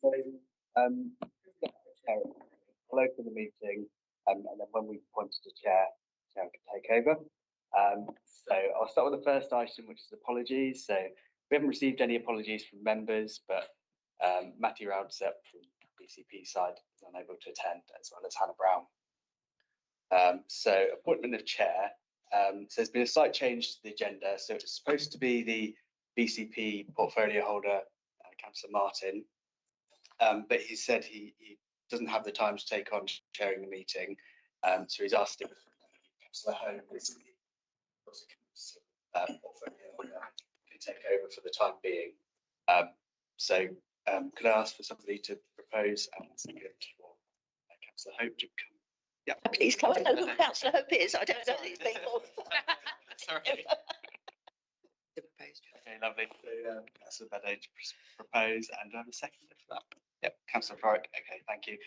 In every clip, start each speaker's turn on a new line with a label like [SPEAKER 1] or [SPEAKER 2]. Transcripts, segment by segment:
[SPEAKER 1] So, I'll open the meeting, and then when we appointed a chair can take over. So I'll start with the first item, which is apologies. So we haven't received any apologies from members, but Matthew Roudsup from BCP side is unable to attend, as well as Hannah Brown. So appointment of chair. So there's been a slight change to the agenda. So it's supposed to be the BCP portfolio holder, Councillor Martin, but he said he doesn't have the time to take on chairing the meeting. So he's asked if Councillor Home is portfolio holder can take over for the time being. Could I ask for somebody to propose and second for Councillor Hope to come? Yeah.
[SPEAKER 2] Please, can I know who Councillor Hope is? I don't know these people.
[SPEAKER 1] Sorry. Okay, lovely. So Councillor Beddoe to propose, and do I have a second for that? Yep, Councillor Florrick. Okay, thank you.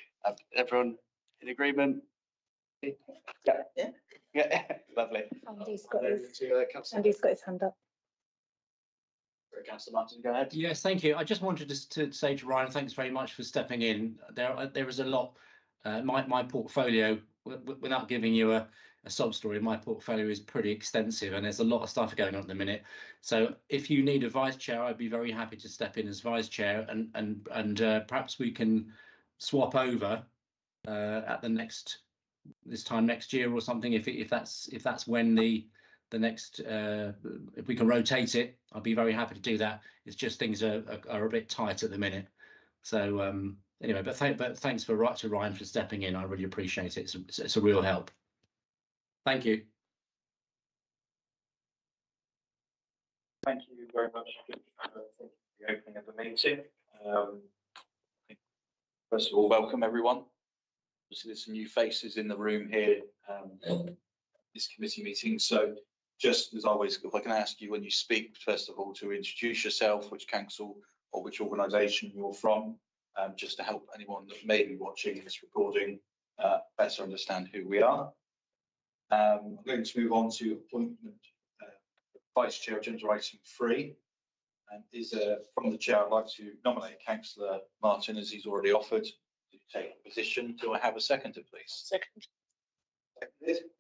[SPEAKER 1] Everyone in agreement? Yeah. Lovely.
[SPEAKER 3] Andy's got his hand up.
[SPEAKER 1] Councillor Martin, go ahead.
[SPEAKER 4] Yes, thank you. I just wanted to say to Ryan, thanks very much for stepping in. There is a lot. My portfolio, without giving you a sob story, my portfolio is pretty extensive, and there's a lot of stuff going on at the minute. So if you need a vice chair, I'd be very happy to step in as vice chair, and perhaps we can swap over at this time next year or something. If that's when the next if we can rotate it, I'd be very happy to do that. It's just things are a bit tight at the minute. So anyway, but thanks to Ryan for stepping in. I really appreciate it. It's a real help. Thank you.
[SPEAKER 5] Thank you very much for the opening of the meeting. First of all, welcome everyone. Obviously, there's some new faces in the room here. This committee meeting. So, just as always, if I can ask you when you speak, first of all, to introduce yourself, which council or which organisation you're from, just to help anyone that may be watching this recording better understand who we are. I'm going to move on to appointment Vice Chair, agenda item 3. And from the Chair, I'd like to nominate Councillor Martin, as he's already offered to take the position. Do I have a seconder, please?
[SPEAKER 2] Second.
[SPEAKER 5] Seconded.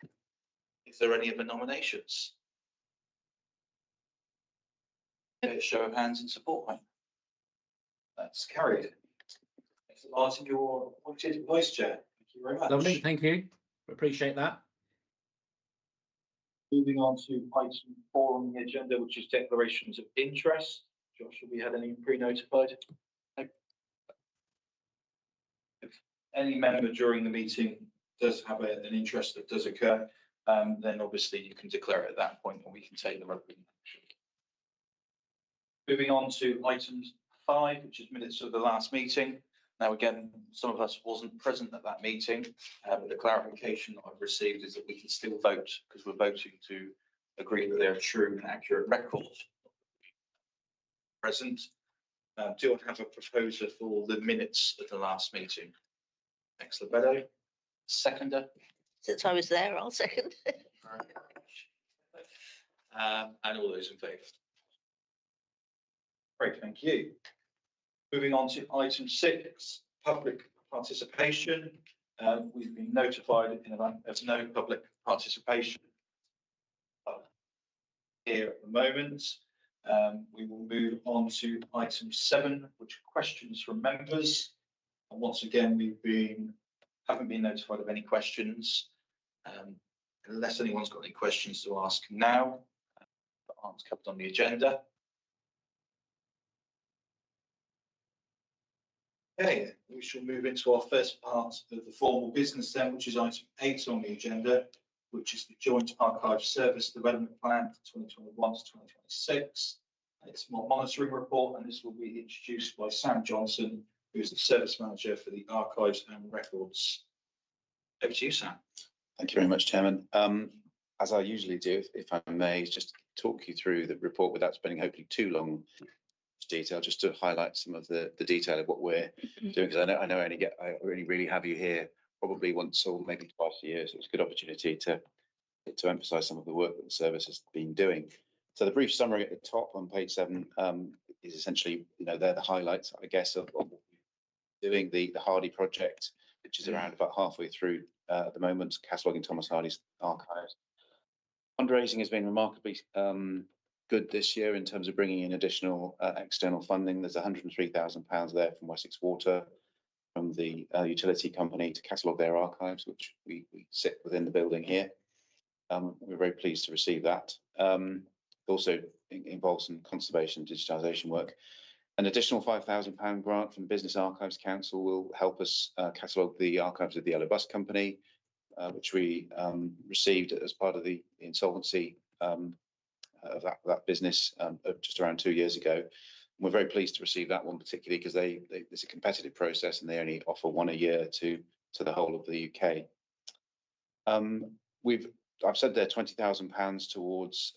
[SPEAKER 5] Is there any other nominations? Okay, show of hands in support. That's carried. Councillor Martin, you're appointed Vice Chair. Thank you very much.
[SPEAKER 4] Lovely, thank you. Appreciate that.
[SPEAKER 5] Moving on to item 4 on the agenda, which is declarations of interest. Josh, have we had any pre-notified? No. If any member during the meeting does have an interest that does occur, then obviously you can declare it at that point, and we can take the relevant action. Moving on to item 5, which is minutes of the last meeting. Now, again, some of us wasn't present at that meeting, but the clarification I've received is that we can still vote because we're voting to agree that they're true and accurate records. Present. Do I have a proposer for the minutes of the last meeting? Councillor Beddoe. Seconder.
[SPEAKER 2] Since I was there, I'll second.
[SPEAKER 5] And all those in favour? Great, thank you. Moving on to item 6, public participation. We've been notified in advance of no public participation here at the moment. We will move on to item 7, which are questions from members. And once again, haven't been notified of any questions. Unless anyone's got any questions to ask now, that aren't covered on the agenda. Okay, we shall move into our first part of the formal business then, which is item 8 on the agenda, which is the Joint Archive Service Development Plan for 2021 to 2026. It's a monitoring report, and this will be introduced by Sam Johnson, who is the Service Manager for the Archives and Records. Over to you, Sam.
[SPEAKER 6] Thank you very much, Chairman. As I usually do, if I may, just talk you through the report without spending hopefully too long detail, just to highlight some of the detail of what we're doing, because I only really have you here probably once or maybe twice a year, so it's a good opportunity to emphasise some of the work that the service has been doing. So the brief summary at the top on page 7 is essentially, they're the highlights, I guess, of what we've doing the Hardy project, which is around about halfway through at the moment, cataloguing Thomas Hardy's archives. Fundraising has been remarkably good this year in terms of bringing in additional external funding. There's £103,000 there from Wessex Water, from the utility company, to catalogue their archives, which we sit within the building here. We're very pleased to receive that. Also involves some conservation digitisation work. An additional £5,000 grant from Business Archives Council will help us catalogue the archives of the Yellow Bus Company, which we received as part of the insolvency of that business just around 2 years ago. We're very pleased to receive that one, particularly because it's a competitive process and they only offer one a year to the whole of the UK. I've said there £20,000 towards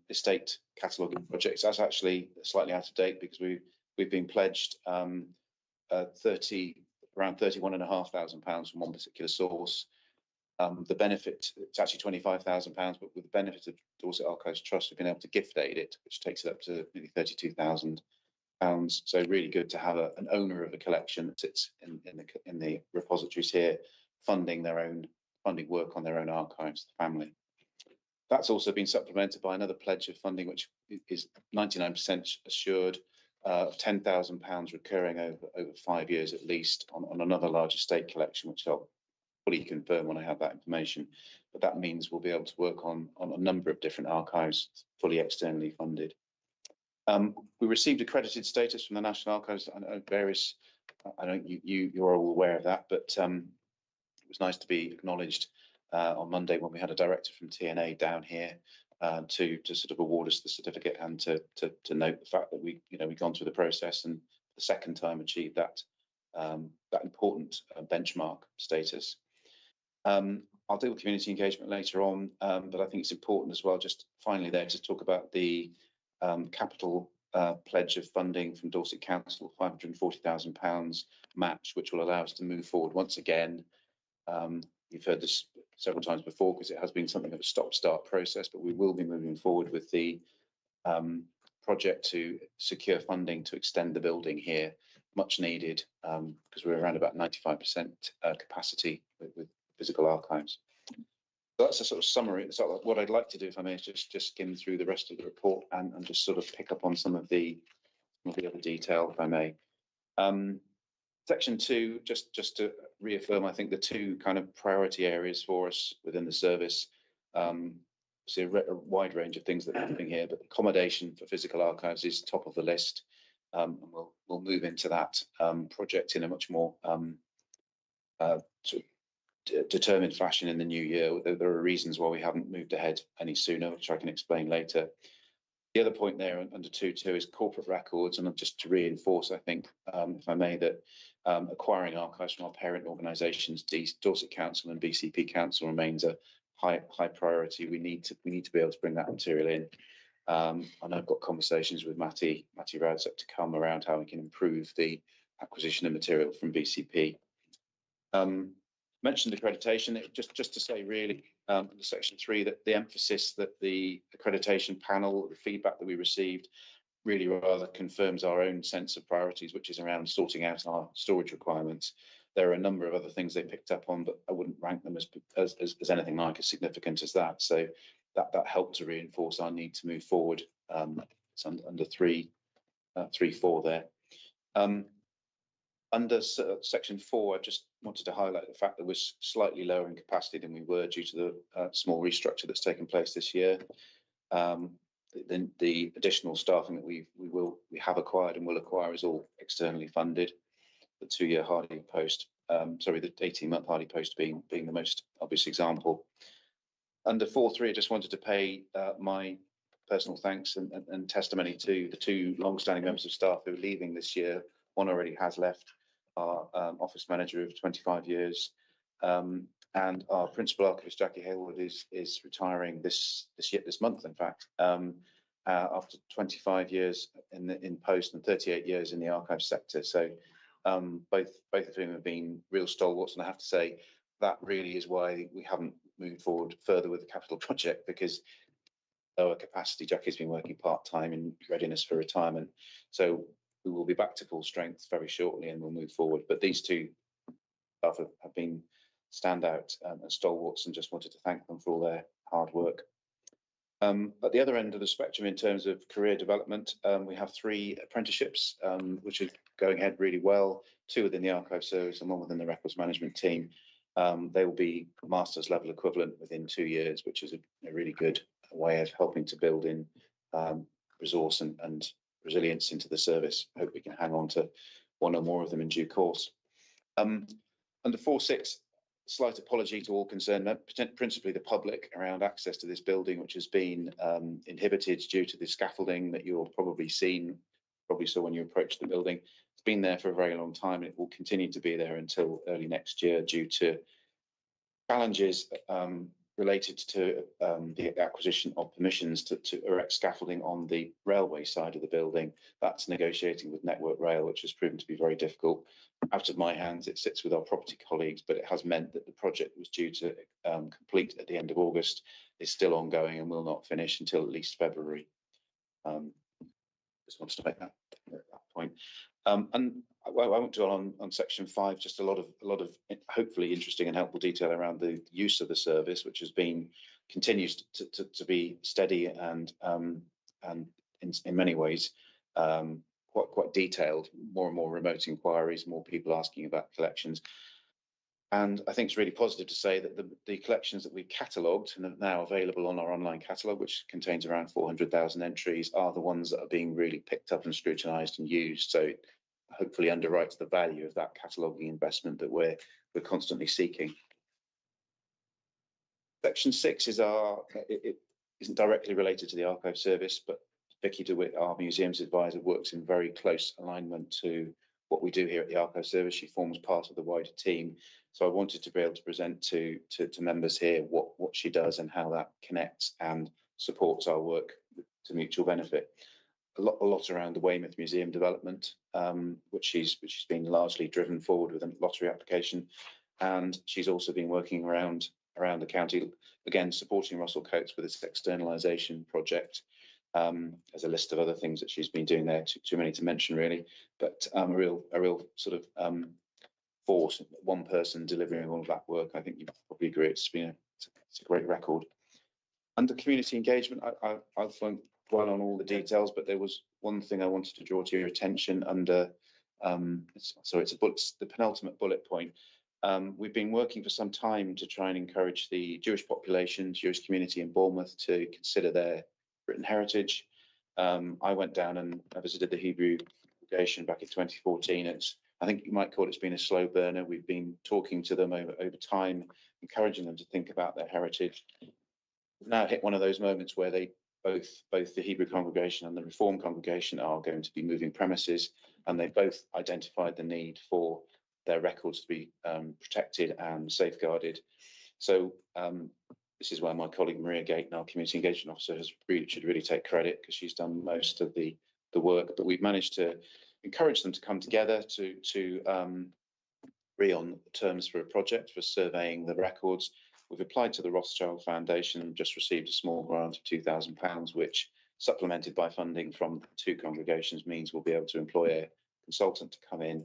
[SPEAKER 6] estate cataloguing projects. That's actually slightly out of date because we've been pledged around £31,500 from one particular source. The benefit, it's actually £25,000, but with the benefit of Dorset Archives Trust, we've been able to gift aid it, which takes it up to nearly £32,000. So really good to have an owner of a collection that sits in the repositories here, funding work on their own archives, the family. That's also been supplemented by another pledge of funding, which is 99% assured, of £10,000 recurring over 5 years at least on another large estate collection, which I'll fully confirm when I have that information. But that means we'll be able to work on a number of different archives, fully externally funded. We received accredited status from the National Archives. I know you're all aware of that, but it was nice to be acknowledged on Monday when we had a director from TNA down here to sort of award us the certificate and to note the fact that we've gone through the process and the second time achieved that important benchmark status. I'll deal with community engagement later on, but I think it's important as well, just finally there, to talk about the capital pledge of funding from Dorset Council, £540,000 match, which will allow us to move forward once again. You've heard this several times before because it has been something of a stop-start process, but we will be moving forward with the project to secure funding to extend the building here, much needed, because we're around about 95% capacity with physical archives. So that's a sort of summary. So what I'd like to do, if I may, is just skim through the rest of the report and just sort of pick up on some of the other detail, if I may. Section 2, just to reaffirm, I think the two kind of priority areas for us within the service. See a wide range of things that are happening here, but accommodation for physical archives is top of the list. And we'll move into that project in a much more sort of determined fashion in the new year. There are reasons why we haven't moved ahead any sooner, which I can explain later. The other point there under 2.2 is corporate records, and just to reinforce, I think, if I may, that acquiring archives from our parent organisations, Dorset Council and BCP Council, remains a high priority. We need to be able to bring that material in. And I've got conversations with Matty Radzak to come around how we can improve the acquisition of material from BCP. Mentioned accreditation, just to say really, under section 3, that the emphasis that the accreditation panel, the feedback that we received, really rather confirms our own sense of priorities, which is around sorting out our storage requirements. There are a number of other things they picked up on, but I wouldn't rank them as anything like as significant as that. So that helped to reinforce our need to move forward. It's under 3.4 there. Under section 4, I just wanted to highlight the fact that we're slightly lower in capacity than we were due to the small restructure that's taken place this year. Then the additional staffing that we have acquired and will acquire is all externally funded. The 2-year Hardy post, the 18-month Hardy post being the most obvious example. Under 4.3, I just wanted to pay my personal thanks and testimony to the 2 long-standing members of staff who are leaving this year. One already has left, our office manager of 25 years, and our principal archivist, Jackie Hailwood, is retiring this month, in fact, after 25 years in post and 38 years in the archive sector. So both of whom have been real stalwarts, and I have to say that really is why we haven't moved forward further with the capital project, because lower capacity. Jackie's been working part-time in readiness for retirement. So we will be back to full strength very shortly and we'll move forward. But these two staff have been standout and stalwarts, and just wanted to thank them for all their hard work. At the other end of the spectrum, in terms of career development, we have 3 apprenticeships, which are going ahead really well, 2 within the archive service and 1 within the records management team. They will be master's level equivalent within 2 years, which is a really good way of helping to build in resource and resilience into the service. I hope we can hang on to 1 or more of them in due course. Under 4.6, slight apology to all concerned, principally the public, around access to this building, which has been inhibited due to the scaffolding that you'll probably saw when you approached the building. It's been there for a very long time, and it will continue to be there until early next year due to challenges related to the acquisition of permissions to erect scaffolding on the railway side of the building. That's negotiating with Network Rail, which has proven to be very difficult. Out of my hands, it sits with our property colleagues, but it has meant that the project was due to complete at the end of August, is still ongoing and will not finish until at least February. Just wanted to make that point. And I won't dwell on section 5, just a lot of hopefully interesting and helpful detail around the use of the service, which has been continues to be steady and in many ways quite detailed. More and more remote inquiries, more people asking about collections. And I think it's really positive to say that the collections that we've catalogued and are now available on our online catalogue, which contains around 400,000 entries, are the ones that are being really picked up and scrutinised and used. So hopefully underwrites the value of that cataloguing investment that we're constantly seeking. Section 6 is it isn't directly related to the archive service, but Vicky DeWitt, our museums advisor, works in very close alignment to what we do here at the archive service. She forms part of the wider team. So I wanted to be able to present to members here what she does and how that connects and supports our work to mutual benefit. A lot around the Weymouth Museum development, which she's been largely driven forward with a lottery application, and she's also been working around the county, again supporting Russell Coates with its externalisation project. There's a list of other things that she's been doing there, too many to mention really, but a real sort of force, one person delivering all of that work. I think you probably agree it's a great record. Under community engagement, I won't dwell on all the details, but there was one thing I wanted to draw to your attention under, it's the penultimate bullet point. We've been working for some time to try and encourage the Jewish population, Jewish community in Bournemouth to consider their written heritage. I went down and visited the Hebrew congregation back in 2014. I think you might call it's been a slow burner. We've been talking to them over time, encouraging them to think about their heritage. We've now hit one of those moments where they both the Hebrew congregation and the Reform congregation are going to be moving premises, and they both identified the need for their records to be protected and safeguarded. So this is where my colleague Maria Gate, our community engagement officer, should really take credit, because she's done most of the work. But we've managed to encourage them to come together to agree on terms for a project for surveying the records. We've applied to the Rothschild Foundation and just received a small grant of £2,000, which, supplemented by funding from 2 congregations, means we'll be able to employ a consultant to come in,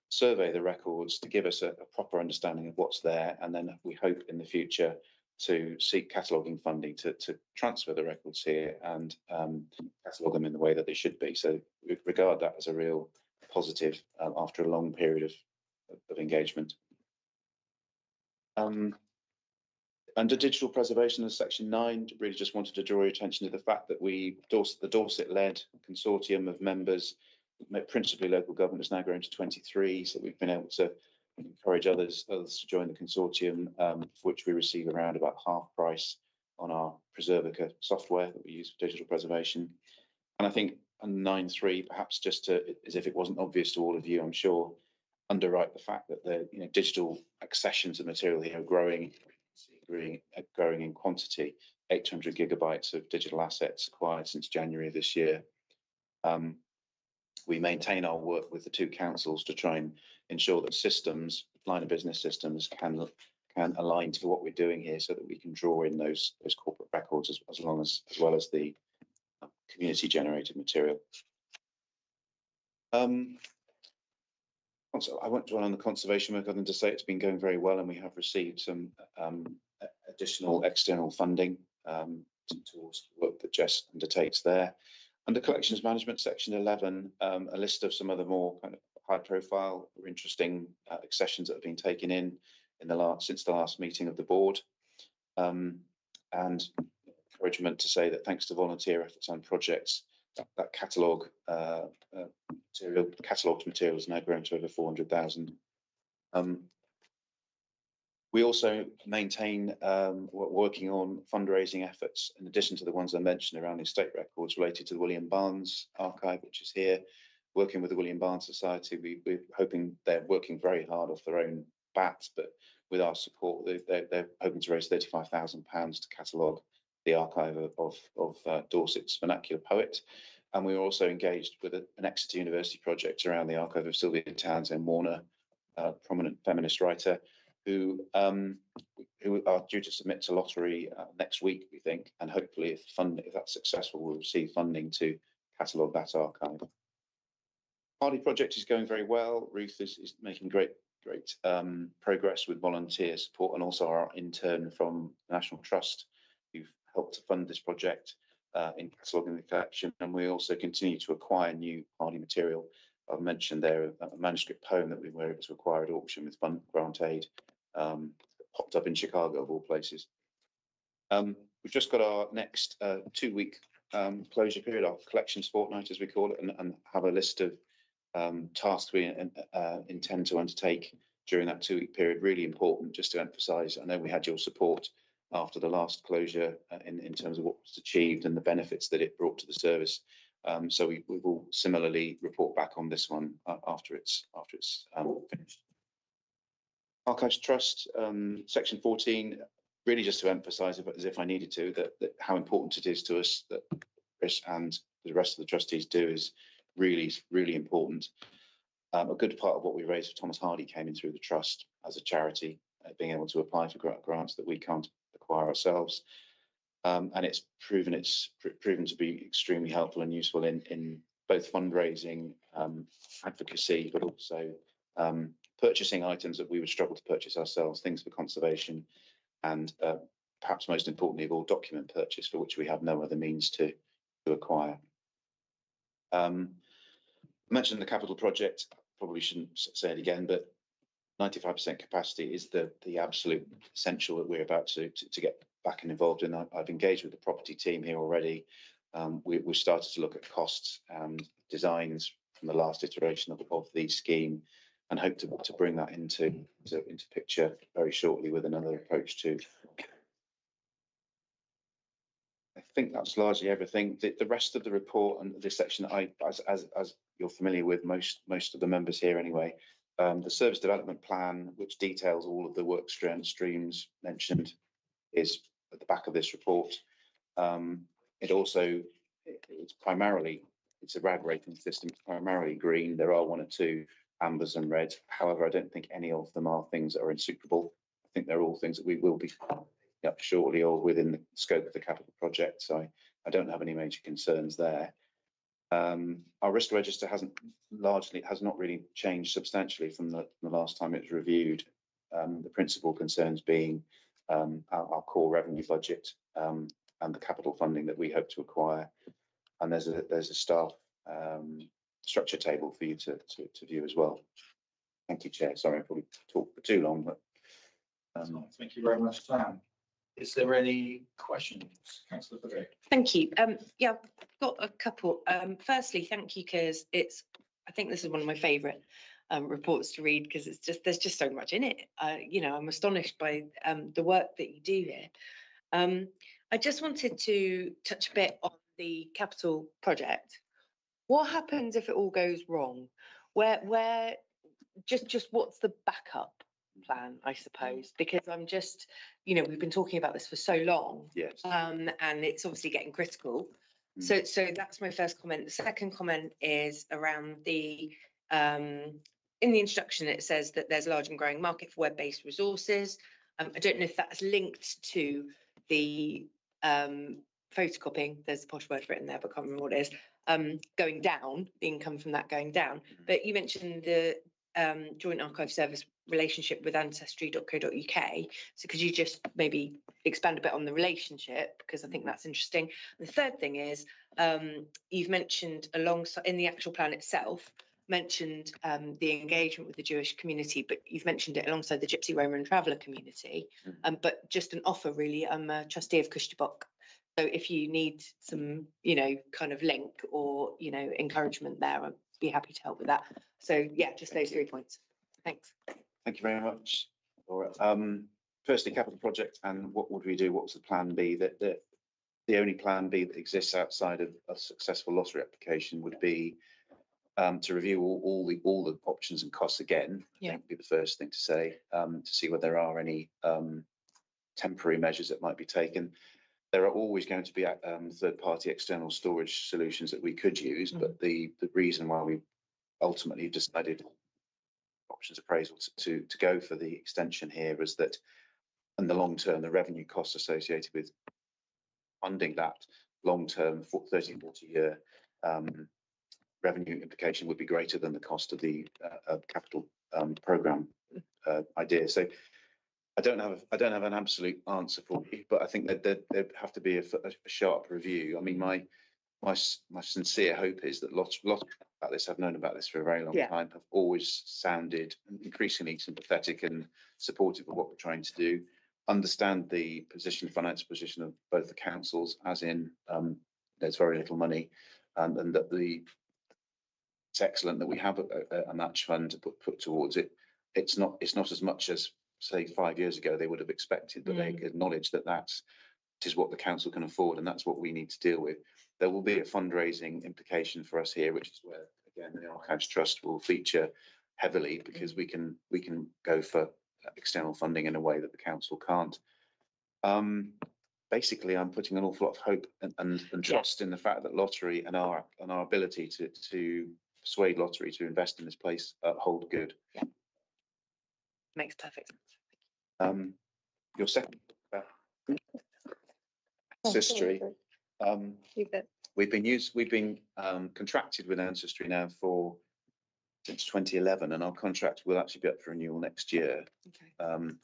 [SPEAKER 6] survey the records to give us a proper understanding of what's there, and then we hope in the future to seek cataloguing funding to transfer the records here and catalogue them in the way that they should be. So we regard that as a real positive after a long period of engagement. Under digital preservation in section 9, really just wanted to draw your attention to the fact that the Dorset-led consortium of members, principally local government, has now grown to 23. So we've been able to encourage others to join the consortium, for which we receive around about half price on our Preservica software that we use for digital preservation. And I think on 9.3, perhaps just as if it wasn't obvious to all of you, I'm sure, underwrite the fact that the digital accessions of material here are growing in quantity. 800 gigabytes of digital assets acquired since January of this year. We maintain our work with the 2 councils to try and ensure that systems, line of business systems, can align to what we're doing here, so that we can draw in those corporate records as well as the community generated material. Also, I won't dwell on the conservation work other than to say it's been going very well, and we have received some additional external funding towards the work that Jess undertakes there. Under collections management, section 11, a list of some other more kind of high profile or interesting accessions that have been taken in since the last meeting of the board. And encouragement to say that thanks to volunteer efforts and projects, that catalogue catalogued material has now grown to over 400,000. We also maintain working on fundraising efforts in addition to the ones I mentioned around estate records related to the William Barnes archive, which is here. Working with the William Barnes Society, we're hoping they're working very hard off their own bats, but with our support, they're hoping to raise £35,000 to catalogue the archive of Dorset's vernacular poet. And we were also engaged with an Exeter University project around the archive of Sylvia Townsend Warner, a prominent feminist writer, who are due to submit to lottery next week, we think, and hopefully, if that's successful, we'll receive funding to catalogue that archive. Hardy project is going very well. Ruth is making great progress with volunteer support, and also our intern from National Trust, who've helped to fund this project in cataloguing the collection. And we also continue to acquire new Hardy material. I've mentioned there a manuscript poem that we were able to acquire at auction with grant aid, popped up in Chicago of all places. We've just got our next 2-week closure period, our collections fortnight as we call it, and have a list of tasks we intend to undertake during that 2-week period. Really important, just to emphasise. I know we had your support after the last closure in terms of what was achieved and the benefits that it brought to the service. So we will similarly report back on this one after it's finished. Archives Trust, section 14, really just to emphasise, as if I needed to, that how important it is to us that Chris and the rest of the trustees do is really important. A good part of what we raised for Thomas Hardy came in through the trust as a charity, being able to apply for grants that we can't acquire ourselves. And it's proven to be extremely helpful and useful in both fundraising, advocacy, but also purchasing items that we would struggle to purchase ourselves, things for conservation, and perhaps most importantly of all, document purchase, for which we have no other means to acquire. I mentioned the capital project, probably shouldn't say it again, but 95% capacity is the absolute essential that we're about to get back and involved in. I've engaged with the property team here already. We've started to look at costs and designs from the last iteration of the scheme, and hope to bring that into picture very shortly with another approach too. I think that's largely everything. The rest of the report and this section, as you're familiar with, most of the members here anyway, the service development plan, which details all of the work streams mentioned, is at the back of this report. It's a RAG rating system. It's primarily green. There are 1 or 2 ambers and reds. However, I don't think any of them are things that are insuperable. I think they're all things that we will be up shortly or within the scope of the capital project. So I don't have any major concerns there. Our risk register has not really changed substantially from the last time it was reviewed. The principal concerns being our core revenue budget and the capital funding that we hope to acquire. And there's a staff structure table for you to view as well. Thank you, Chair. Sorry, I probably talked for too long, but
[SPEAKER 5] thank you very much, Sam. Is there any questions, Councillor Frederick?
[SPEAKER 7] Thank you. Yeah, I've got a couple. Firstly, thank you, because I think this is one of my favourite reports to read, because there's just so much in it. I'm astonished by the work that you do here. I just wanted to touch a bit on the capital project. What happens if it all goes wrong? Where just what's the backup plan, I suppose? Because I'm just, we've been talking about this for so long.
[SPEAKER 6] yes.
[SPEAKER 7] And it's obviously getting critical. So that's my first comment. The second comment is around the in the introduction, it says that there's a large and growing market for web-based resources. I don't know if that's linked to the photocopying, there's a posh word for it in there, but I can't remember what it is, going down, the income from that going down. But you mentioned the Joint Archive Service relationship with ancestry.co.uk. So could you just maybe expand a bit on the relationship? Because I think that's interesting. The third thing is, you've mentioned alongside in the actual plan itself, mentioned the engagement with the Jewish community, but you've mentioned it alongside the Gypsy, Roma and Traveller community. But just an offer really, I'm a trustee of Cushty Bock. So if you need some, kind of link or, encouragement there, I'd be happy to help with that. So yeah, just those 3 points. Thanks.
[SPEAKER 6] Thank you very much, Laura. Firstly, capital project and what would we do? What was the plan B? That the only plan B that exists outside of a successful lottery application would be to review all the options and costs again. I think would be the first thing to say, to see whether there are any temporary measures that might be taken. There are always going to be third-party external storage solutions that we could use, but the reason why we ultimately decided options appraisal to go for the extension here was that in the long term, the revenue costs associated with funding that long term 30-40 year revenue implication would be greater than the cost of the capital programme idea. So I don't have an absolute answer for you, but I think that there'd have to be a sharp review. I mean, my sincere hope is that lots about this, I've known about this for a very long time, have always sounded increasingly sympathetic and supportive of what we're trying to do, understand the financial position of both the councils, as in there's very little money, and that it's excellent that we have a match fund to put towards it. It's not as much as, say, 5 years ago they would have expected, but they acknowledge that that is what the council can afford, and that's what we need to deal with. There will be a fundraising implication for us here, which is where, again, the Archives Trust will feature heavily, because we can go for external funding in a way that the council can't. Basically, I'm putting an awful lot of hope and trust in the fact that lottery and our ability to persuade lottery to invest in this place hold good.
[SPEAKER 7] Yeah. Makes perfect sense.
[SPEAKER 6] Your second ancestry. We've been contracted with Ancestry now since 2011, and our contract will actually be up for renewal next year.
[SPEAKER 7] Okay.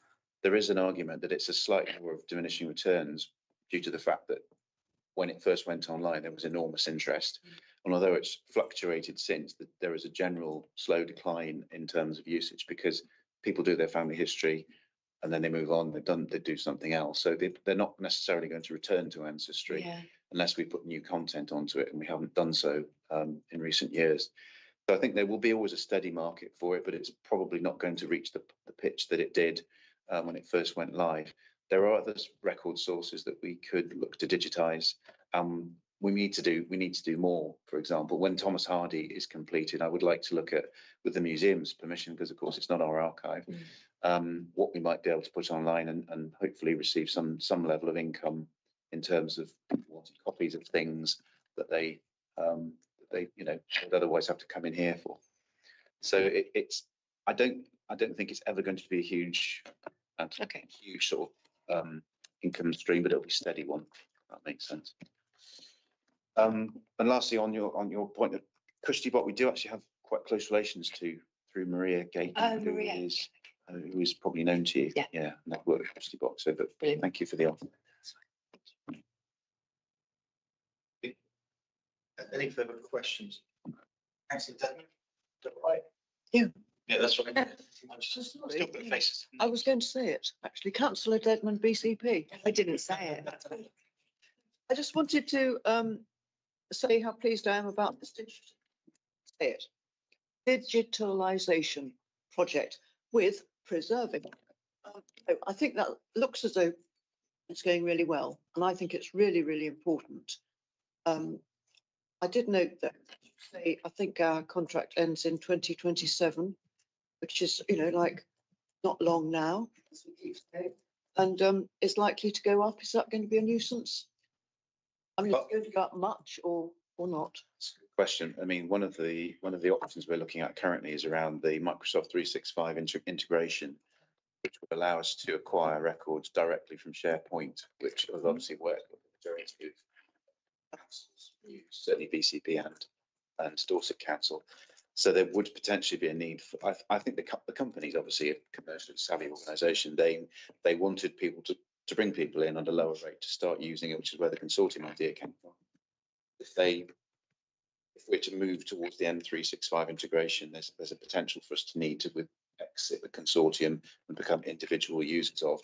[SPEAKER 6] There is an argument that it's a slightly more of diminishing returns due to the fact that when it first went online, there was enormous interest. And although it's fluctuated since, there is a general slow decline in terms of usage, because people do their family history and then they move on, they do something else. So they're not necessarily going to return to Ancestry unless we put new content onto it, and we haven't done so in recent years. So I think there will be always a steady market for it, but it's probably not going to reach the pitch that it did when it first went live. There are other record sources that we could look to digitise. We need to do more. For example, when Thomas Hardy is completed, I would like to look at, with the museum's permission, because of course it's not our archive, what we might be able to put online and hopefully receive some level of income in terms of wanting copies of things that they would otherwise have to come in here for. So I don't think it's ever going to be a huge sort of income stream, but it'll be a steady one. If that makes sense. And lastly, on your point of Cushty Bock, we do actually have quite close relations through Maria Gaten, who is probably known to you. Yeah, and I've worked with Cushty Bock, so but thank you for the offer.
[SPEAKER 5] Any further questions? Councillor Dedman, is that right?
[SPEAKER 8] Yeah.
[SPEAKER 5] Yeah, that's right. Still put faces.
[SPEAKER 8] I was going to say it, actually. Councillor Dedman, BCP.
[SPEAKER 7] I didn't say it.
[SPEAKER 8] I just wanted to say how pleased I am about this digitalisation project with preserving. I think that looks as though it's going really well, and I think it's really, really important. I did note that, I think our contract ends in 2027, which is, like not long now, as we keep saying, and is likely to go up. Is that going to be a nuisance? I mean, is it going to go up much or not?
[SPEAKER 6] That's a good question. I mean, one of the options we're looking at currently is around the Microsoft 365 integration, which would allow us to acquire records directly from SharePoint, which has obviously worked with the majority councils use, certainly BCP and Dorset Council. So there would potentially be a need for, I think the company's obviously a commercially savvy organisation. They wanted people to bring people in at a lower rate to start using it, which is where the consortium idea came from. If we're to move towards the M365 integration, there's a potential for us to need to exit the consortium and become individual users of.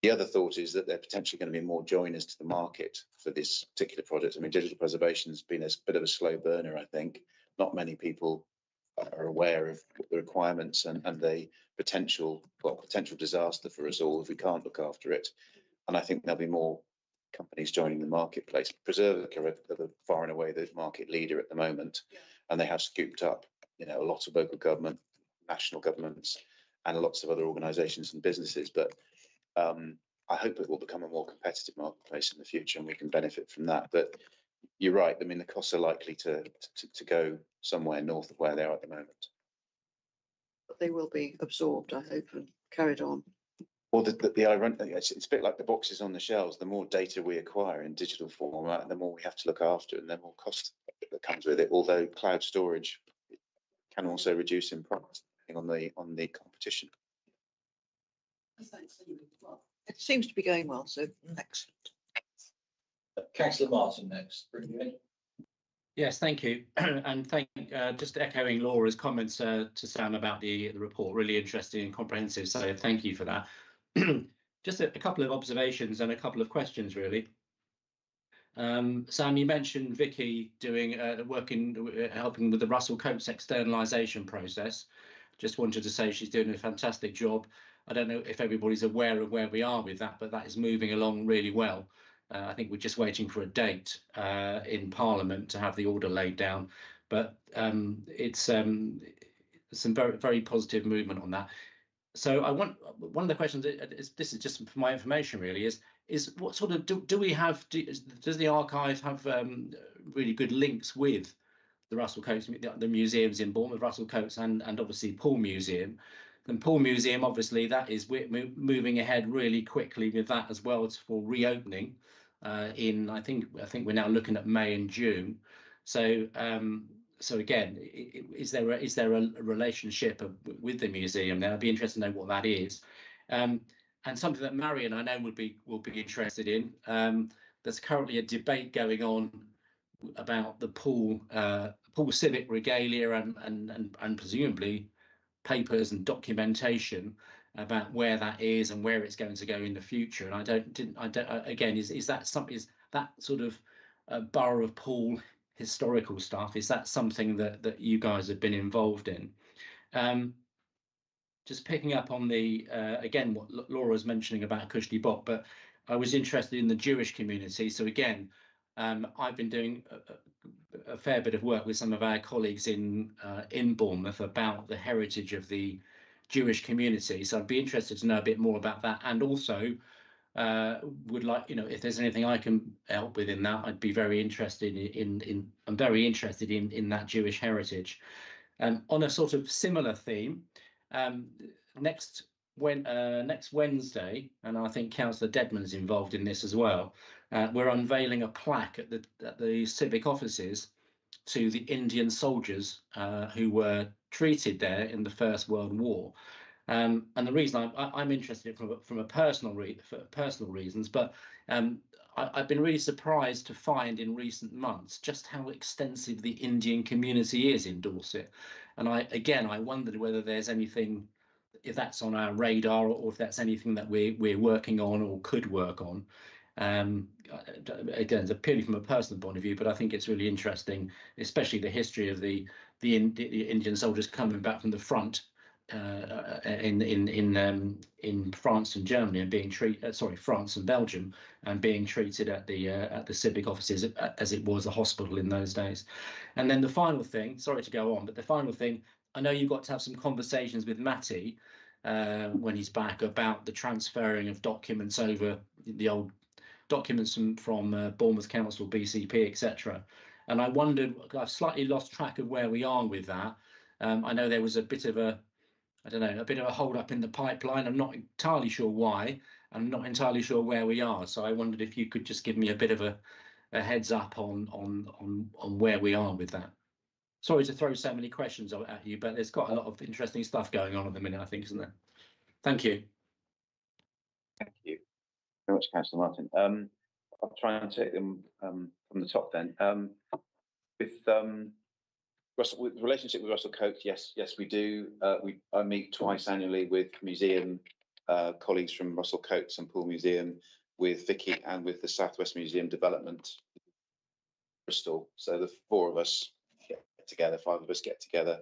[SPEAKER 6] The other thought is that there are potentially going to be more joiners to the market for this particular project. I mean, digital preservation has been a bit of a slow burner, I think. Not many people are aware of the requirements and the potential disaster for us all if we can't look after it. And I think there'll be more companies joining the marketplace. Preservica are far and away the market leader at the moment, and they have scooped up, you know, a lot of local government, national governments, and lots of other organisations and businesses. But I hope it will become a more competitive marketplace in the future, and we can benefit from that. But you're right. I mean, the costs are likely to go somewhere north of where they are at the moment.
[SPEAKER 8] But they will be absorbed, I hope, and carried on.
[SPEAKER 6] Well, the irony, it's a bit like the boxes on the shelves. The more data we acquire in digital format, the more we have to look after, and the more cost that comes with it. Although cloud storage can also reduce in price depending on the competition.
[SPEAKER 8] It seems to be going well, so excellent.
[SPEAKER 5] Councillor Martin next. Bring you in.
[SPEAKER 4] Yes, thank you. And just echoing Laura's comments to Sam about the report, really interesting and comprehensive. So thank you for that. Just a couple of observations and a couple of questions, really. Sam, you mentioned Vicky doing helping with the Russell Coates externalisation process. Just wanted to say she's doing a fantastic job. I don't know if everybody's aware of where we are with that, but that is moving along really well. I think we're just waiting for a date in Parliament to have the order laid down, but it's some very, very positive movement on that. So one of the questions, this is just for my information really, is what sort of do we have? Does the archive have really good links with the Russell Coates, the museums in Bournemouth, Russell Coates, and obviously Poole Museum? And Poole Museum, obviously, that is we're moving ahead really quickly with that as well for reopening. I think we're now looking at May and June. So so again, is there a relationship with the museum now? I'd be interested to know what that is. And something that Marion, I know, will be interested in. There's currently a debate going on about the Poole civic regalia and presumably papers and documentation about where that is and where it's going to go in the future. And I don't again, is that sort of Borough of Poole historical stuff? Is that something that you guys have been involved in? Just picking up on the again what Laura was mentioning about Cushley Bok, but I was interested in the Jewish community. So again, I've been doing a fair bit of work with some of our colleagues in Bournemouth about the heritage of the Jewish community. So I'd be interested to know a bit more about that, and also would like, you know, if there's anything I can help with in that, I'd be very interested I'm very interested in that Jewish heritage. On a sort of similar theme, next Wednesday, and I think Councillor Dedman's involved in this as well, we're unveiling a plaque at the civic offices to the Indian soldiers who were treated there in the First World War. And the reason I'm interested from personal reasons, but I've been really surprised to find in recent months just how extensive the Indian community is in Dorset. And I wondered whether there's anything, if that's on our radar, or if that's anything that we're working on or could work on. Again, it's purely from a personal point of view, but I think it's really interesting, especially the history of the Indian soldiers coming back from the front in France and Germany and being treated, France and Belgium, and being treated at the civic offices as it was a hospital in those days. And then the final thing, sorry to go on, but the final thing, I know you've got to have some conversations with Matty when he's back about the transferring of documents over, the old documents from Bournemouth Council, BCP, etc. And I wondered, I've slightly lost track of where we are with that. I know there was a bit of a hold up in the pipeline. I'm not entirely sure why. I'm not entirely sure where we are. So I wondered if you could just give me a bit of a heads up on where we are with that. Sorry to throw so many questions at you, but there's quite a lot of interesting stuff going on at the minute, I think, isn't there? Thank you.
[SPEAKER 6] Thank you very much, Councillor Martin. I'll try and take them from the top then. With with relationship with Russell Coates, yes, we do. I meet twice annually with museum colleagues from Russell Coates and Poole Museum, with Vicky and with the Southwest Museum Development Bristol. So the four of us get together, five of us get together.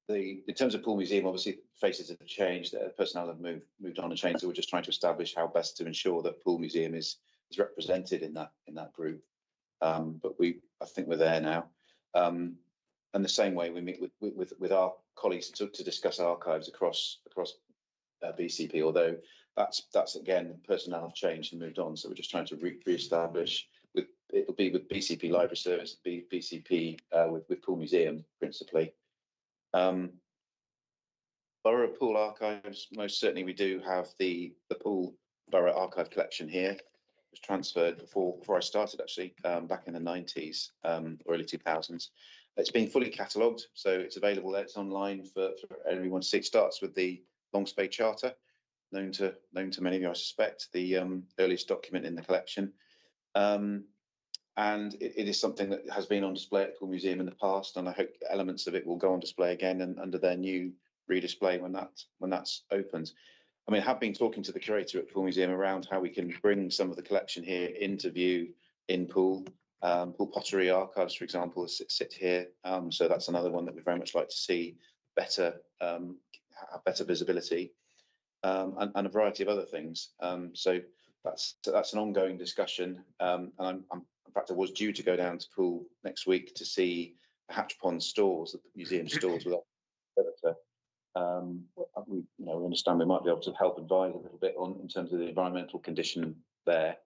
[SPEAKER 6] In terms of Poole Museum, obviously faces have changed, personnel have moved on and changed. So we're just trying to establish how best to ensure that Poole Museum is represented in that group. But I think we're there now. And the same way we meet with our colleagues to discuss archives across BCP, although that's again, personnel have changed and moved on. So we're just trying to re-establish it'll be with BCP Library Service, BCP with Poole Museum principally. Borough of Poole Archives, most certainly we do have the Poole Borough Archive collection here. It was transferred before I started, actually, back in the 90s, early 2000s. It's been fully catalogued, so it's available there. It's online for everyone to see. It starts with the Long Spade Charter, known to many of you, I suspect, the earliest document in the collection. And it is something that has been on display at Poole Museum in the past, and I hope elements of it will go on display again and under their new redisplay when that's opened. I mean, I have been talking to the curator at Poole Museum around how we can bring some of the collection here into view in Poole. Poole Pottery Archives, for example, sit here. So that's another one that we'd very much like to see have better visibility, and a variety of other things. So that's an ongoing discussion. And in fact, I was due to go down to Poole next week to see the Hatch Pond stores, the museum stores with our editor. We understand we might be able to help advise a little bit in terms of the environmental condition there.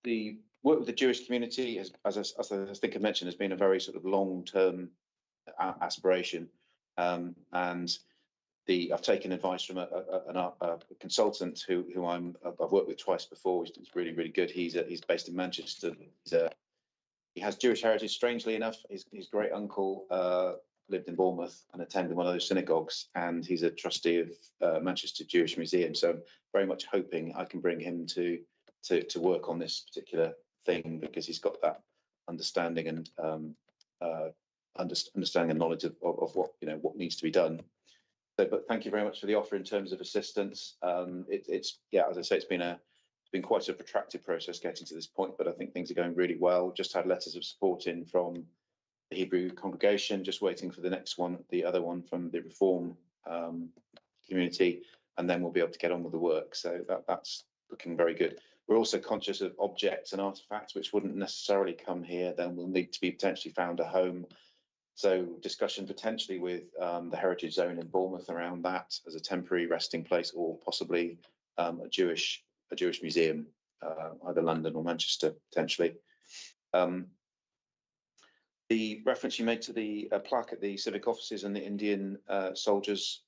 [SPEAKER 6] The work with the Jewish community, as I think I mentioned, has been a very sort of long-term aspiration, and I've taken advice from a consultant who I've worked with twice before. He's really, really good. He's based in Manchester. He has Jewish heritage. Strangely enough, his great uncle lived in Bournemouth and attended one of those synagogues, and he's a trustee of Manchester Jewish Museum. So I'm very much hoping I can bring him to work on this particular thing, because he's got that understanding and understanding and knowledge of what needs to be done. So, but thank you very much for the offer in terms of assistance. As I say, it's been quite a protracted process getting to this point, but I think things are going really well. Just had letters of support in from the Hebrew congregation, just waiting for the next one, the other one from the Reform community, and then we'll be able to get on with the work. So that's looking very good. We're also conscious of objects and artifacts which wouldn't necessarily come here, then will need to be potentially found a home. So discussion potentially with the Heritage Zone in Bournemouth around that as a temporary resting place, or possibly a Jewish museum, either London or Manchester potentially. The reference you made to the plaque at the civic offices and the Indian soldiers,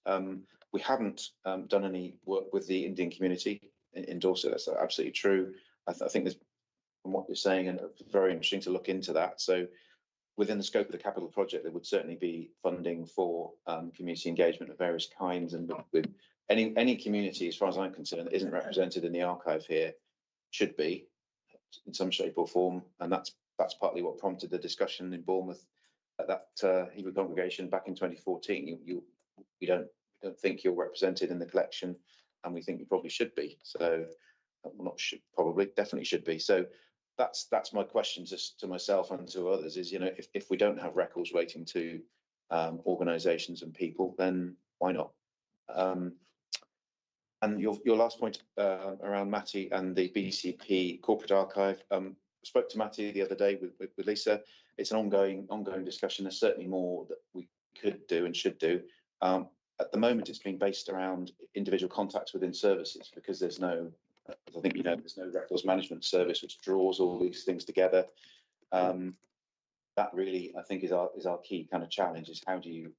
[SPEAKER 6] we haven't done any work with the Indian community in Dorset. That's absolutely true. I think there's, from what you're saying, and it's very interesting to look into that. So within the scope of the capital project, there would certainly be funding for community engagement of various kinds, and with any community, as far as I'm concerned, that isn't represented in the archive here should be in some shape or form, and that's partly what prompted the discussion in Bournemouth at that Hebrew congregation back in 2014. We don't think you're represented in the collection, and we think you probably should be. So, well, definitely should be. So that's my question just to myself and to others is, if we don't have records relating to organisations and people, then why not? And your last point around Matty and the BCP corporate archive, I spoke to Matty the other day with Lisa. It's an ongoing discussion. There's certainly more that we could do and should do. At the moment, it's being based around individual contacts within services, because there's no, I think there's no records management service which draws all these things together. That really, I think, is our key kind of challenge: is how do you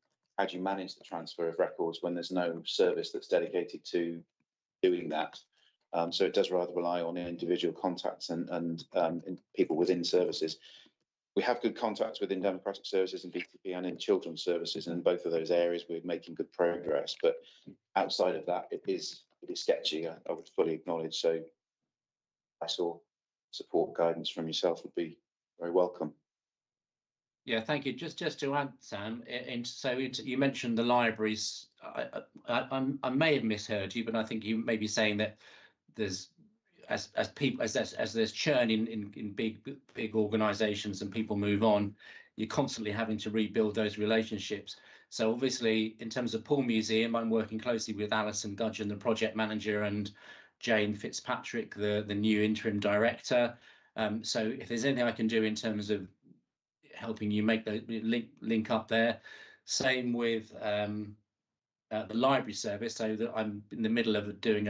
[SPEAKER 6] manage the transfer of records when there's no service that's dedicated to doing that? So it does rather rely on individual contacts and people within services. We have good contacts within democratic services and BTP and in children's services, and in both of those areas we're making good progress. But outside of that, it is sketchy. I would fully acknowledge. So I saw support guidance from yourself would be very welcome.
[SPEAKER 4] Yeah, thank you. Just to add, Sam, you mentioned the libraries. I may have misheard you, but I think you may be saying that there's as there's churn in big organisations and people move on, you're constantly having to rebuild those relationships. So obviously, in terms of Poole Museum, I'm working closely with Alison Gudgeon, the project manager, and Jane Fitzpatrick, the new interim director. So if there's anything I can do in terms of helping you make the link up there. Same with the library service. So that I'm in the middle of doing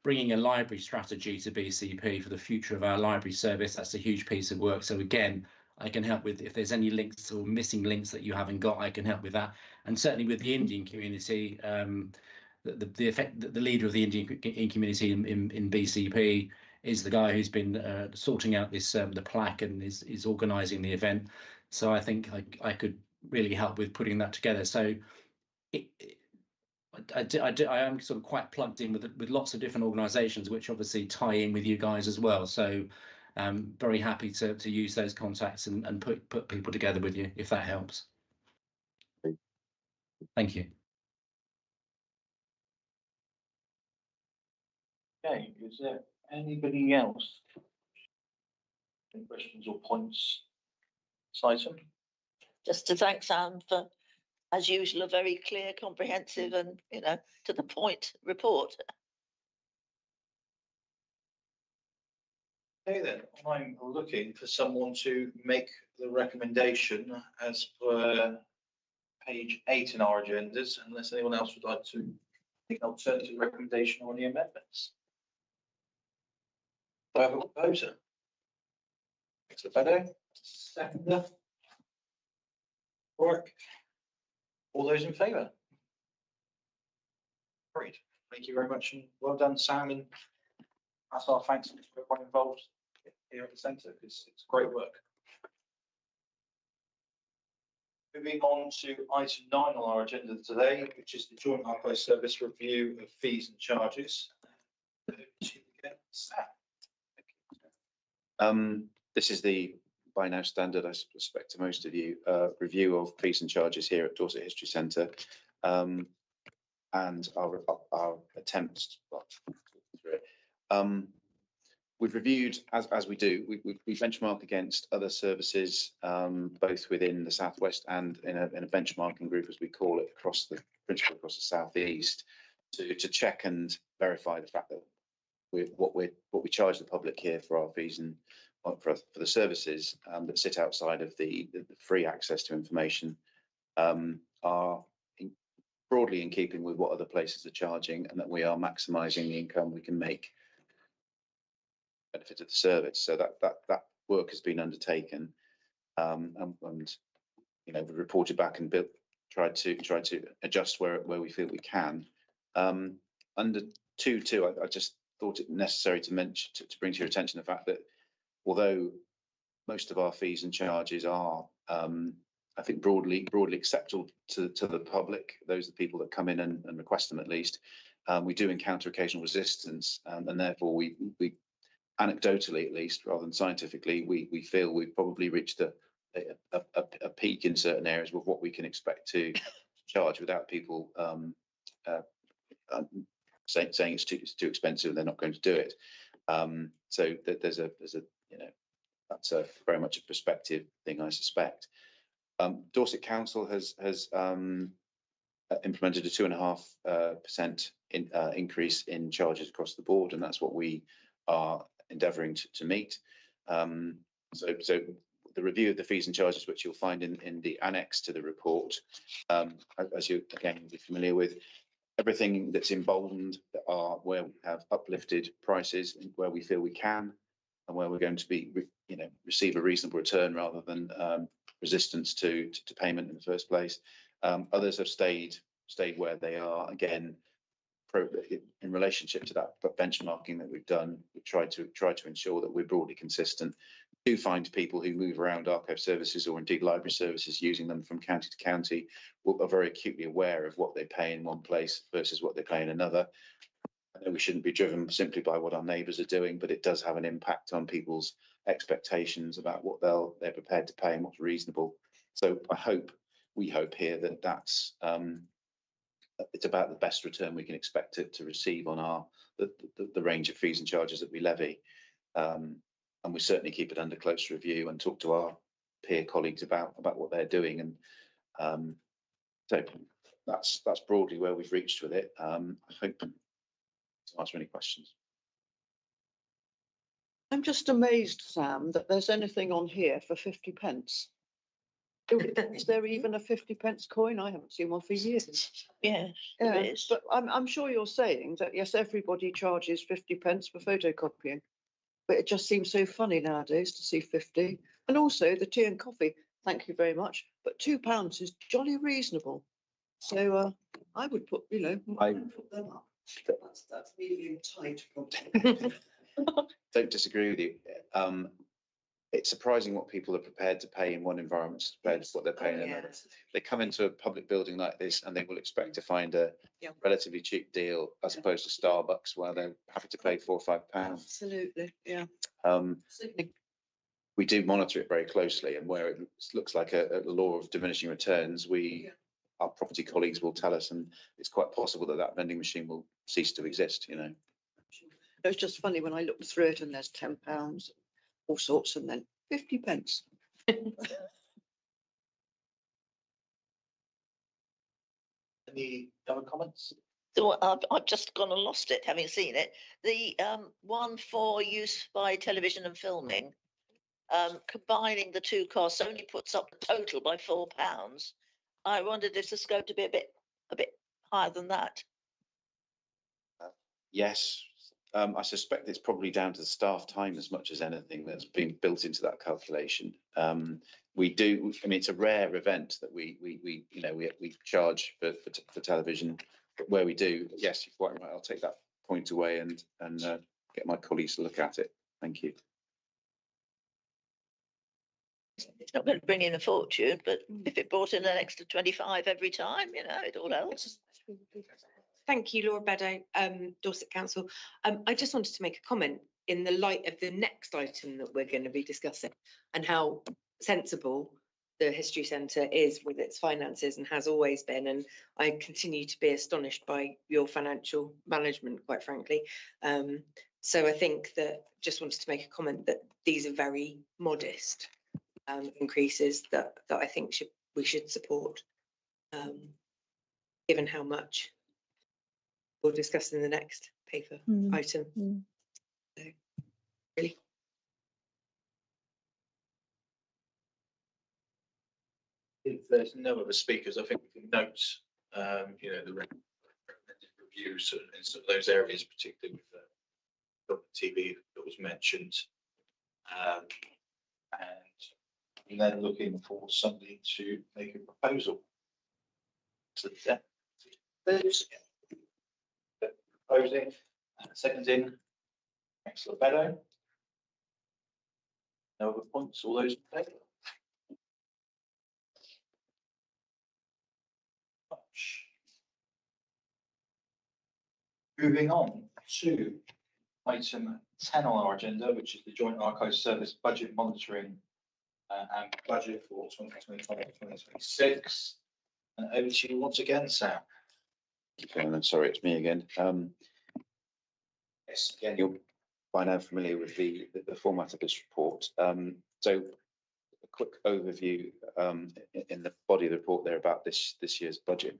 [SPEAKER 4] bringing a library strategy to BCP for the future of our library service. That's a huge piece of work. So again, I can help with if there's any links or missing links that you haven't got. I can help with that, and certainly with the Indian community. The leader of the Indian community in BCP is the guy who's been sorting out this the plaque and is organising the event. So I think I could really help with putting that together. So I am sort of quite plugged in with lots of different organisations, which obviously tie in with you guys as well. So I'm very happy to use those contacts and put people together with you if that helps. Thank you.
[SPEAKER 5] Okay, is there anybody else? Any questions or points? This item?
[SPEAKER 2] Just to thank Sam for, as usual, a very clear, comprehensive and, to the point report.
[SPEAKER 5] Okay then, I'm looking for someone to make the recommendation as per page 8 in our agendas, unless anyone else would like to make an alternative recommendation or any amendments. Do I have a proposer? Mr. Beddoe, seconder. Work. All those in favour? Great. Thank you very much and well done, Sam, and that's our thanks to everyone involved here at the centre. It's great work. Moving on to item 9 on our agenda today, which is the joint archive service review of fees and charges.
[SPEAKER 6] This is the by now standard, I suspect to most of you, review of fees and charges here at Dorset History Centre, and our attempts. We've reviewed, as we do, we benchmark against other services, both within the Southwest and in a benchmarking group, as we call it, principally across the Southeast, to check and verify the fact that what we charge the public here for our fees and for the services that sit outside of the free access to information are broadly in keeping with what other places are charging, and that we are maximising the income we can make benefit of the service. So that work has been undertaken, and we've reported back and tried to adjust where we feel we can. Under 2.2, I just thought it necessary to mention to bring to your attention the fact that although most of our fees and charges are, I think, broadly acceptable to the public, those are the people that come in and request them at least, we do encounter occasional resistance, and therefore we anecdotally, at least, rather than scientifically, we feel we've probably reached a peak in certain areas with what we can expect to charge without people saying it's too expensive and they're not going to do it. So there's a that's very much a perspective thing, I suspect. Dorset Council has implemented a 2.5% increase in charges across the board, and that's what we are endeavouring to meet. So the review of the fees and charges, which you'll find in the annex to the report, as you again will be familiar with, everything that's emboldened are where we have uplifted prices, where we feel we can, and where we're going to be receive a reasonable return rather than resistance to payment in the first place. Others have stayed where they are, again in relationship to that benchmarking that we've done, we try to ensure that we're broadly consistent. We do find people who move around archive services or indeed library services using them from county to county are very acutely aware of what they pay in one place versus what they pay in another. I know we shouldn't be driven simply by what our neighbours are doing, but it does have an impact on people's expectations about what they're prepared to pay and what's reasonable. So we hope here that that's it's about the best return we can expect to receive on the range of fees and charges that we levy. And we certainly keep it under close review and talk to our peer colleagues about what they're doing. And so that's broadly where we've reached with it. I hope to answer any questions.
[SPEAKER 8] I'm just amazed, Sam, that there's anything on here for 50 pence. Is there even a 50 pence coin? I haven't seen one for years.
[SPEAKER 2] Yes,
[SPEAKER 8] Yeah,
[SPEAKER 2] there is.
[SPEAKER 8] but I'm sure you're saying that, yes, everybody charges 50 pence for photocopying. But it just seems so funny nowadays to see 50. And also the tea and coffee, thank you very much. But £2 is jolly reasonable. So I would put, put them up. That's medium tight.
[SPEAKER 6] Don't disagree with you. It's surprising what people are prepared to pay in one environment compared to what they're paying in another. They come into a public building like this and they will expect to find a relatively cheap deal as opposed to Starbucks where they're happy to pay £4 or £5.
[SPEAKER 8] Absolutely, yeah.
[SPEAKER 6] We do monitor it very closely, and where it looks like a law of diminishing returns, our property colleagues will tell us, and it's quite possible that vending machine will cease to exist, It
[SPEAKER 8] was just funny when I looked through it and there's £10, all sorts, and then 50 pence.
[SPEAKER 5] Any other comments?
[SPEAKER 2] So I've just gone and lost it, having seen it. The one for use by television and filming, combining the two costs only puts up the total by £4. I wondered if the scope to be a bit higher than that.
[SPEAKER 6] Yes. I suspect it's probably down to the staff time as much as anything that's been built into that calculation. It's a rare event that we charge for television, but where we do, yes, you're quite right. I'll take that point away and get my colleagues to look at it. Thank you.
[SPEAKER 2] It's not going to bring in a fortune, but if it brought in an extra 25 every time, it all helps.
[SPEAKER 7] Thank you, Laura Beddoe, Dorset Council. I just wanted to make a comment in the light of the next item that we're going to be discussing and how sensible the History Centre is with its finances and has always been. And I continue to be astonished by your financial management, quite frankly. So I think that just wanted to make a comment that these are very modest increases that I think we should support, given how much we'll discuss in the next paper item. So, really.
[SPEAKER 5] If there's no other speakers, I think we can note, the recommended reviews in some of those areas, particularly with the TV that was mentioned, and then looking for somebody to make a proposal. So, proposing, seconding, Councillor Beddoe. No other points, all those in favour? Moving on to item 10 on our agenda, which is the Joint Archives Service budget monitoring and budget for 2025-2026. And over to you once again, Sam.
[SPEAKER 6] Okay, and I'm sorry, it's me again. Yes, again, you're by now familiar with the format of this report. So a quick overview in the body of the report there about this year's budget.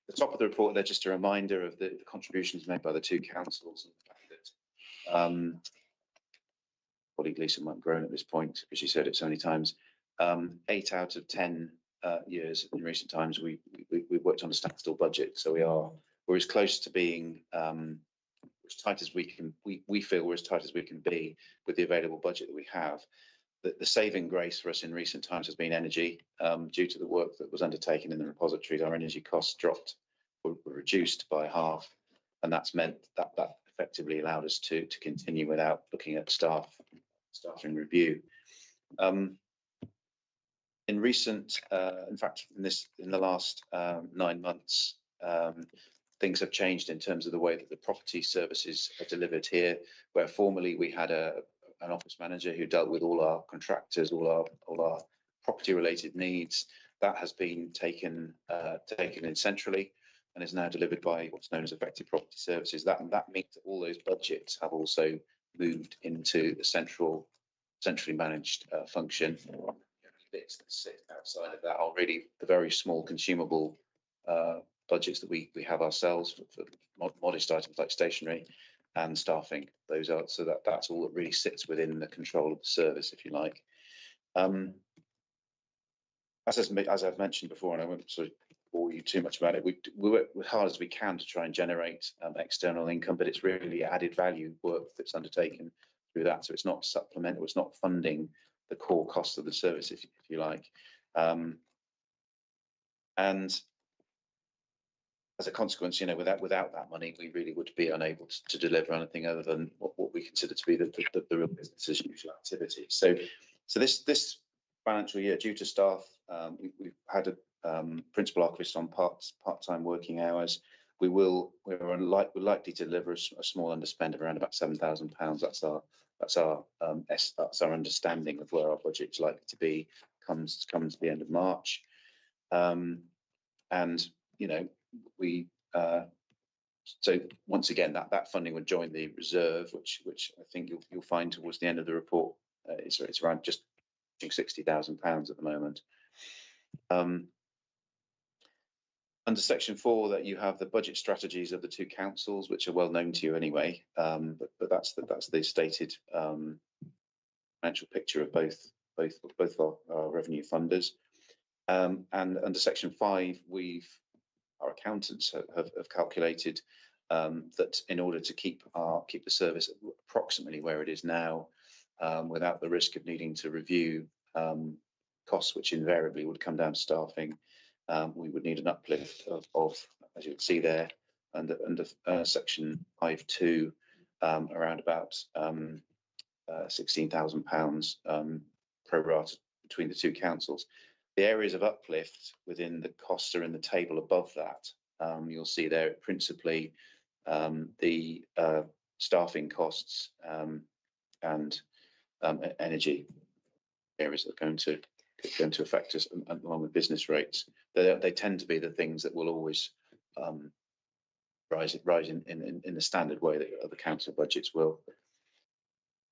[SPEAKER 6] The top of the report there, just a reminder of the contributions made by the two councils and the fact that colleague Lisa might have grown at this point because she said it so many times. 8 out of 10 years in recent times we worked on a standstill budget, so we're as close to being as tight as we can. We feel we're as tight as we can be with the available budget that we have. The saving grace for us in recent times has been energy. Due to the work that was undertaken in the repositories, our energy costs dropped were reduced by half, and that's meant that effectively allowed us to continue without looking at staffing review. In recent, in fact, in the last 9 months, things have changed in terms of the way that the property services are delivered here, where formerly we had an office manager who dealt with all our contractors, all our property related needs. That has been taken in centrally and is now delivered by what's known as Effective Property Services. That means that all those budgets have also moved into the centrally managed function. Bits that sit outside of that are really the very small consumable budgets that we have ourselves for modest items like stationery and staffing. Those are that's all that really sits within the control of the service, if you like. As I've mentioned before, and I won't sort of bore you too much about it, we work as hard as we can to try and generate external income, but it's really added value work that's undertaken through that. So it's not supplemental, it's not funding the core cost of the service, if you like. And as a consequence, without that money, we really would be unable to deliver anything other than what we consider to be the real business as usual activity. So this financial year, due to staff, we've had a principal archivist on part-time working hours. We're likely to deliver a small underspend of around about £7,000. That's our understanding of where our budget's likely to be comes the end of March. And so once again that funding would join the reserve, which I think you'll find towards the end of the report it's around just £60,000 at the moment. Under section 4, that you have the budget strategies of the two councils, which are well known to you anyway. But that's the stated financial picture of both our revenue funders. And under section 5, our accountants have calculated that in order to keep the service approximately where it is now, without the risk of needing to review costs, which invariably would come down to staffing, we would need an uplift of as you can see there, under section 5.2, around about £16,000 pro rata between the two councils. The areas of uplift within the costs are in the table above that. You'll see there principally the staffing costs and energy areas that are going to affect us, along with business rates. They tend to be the things that will always rise in the standard way that other council budgets will.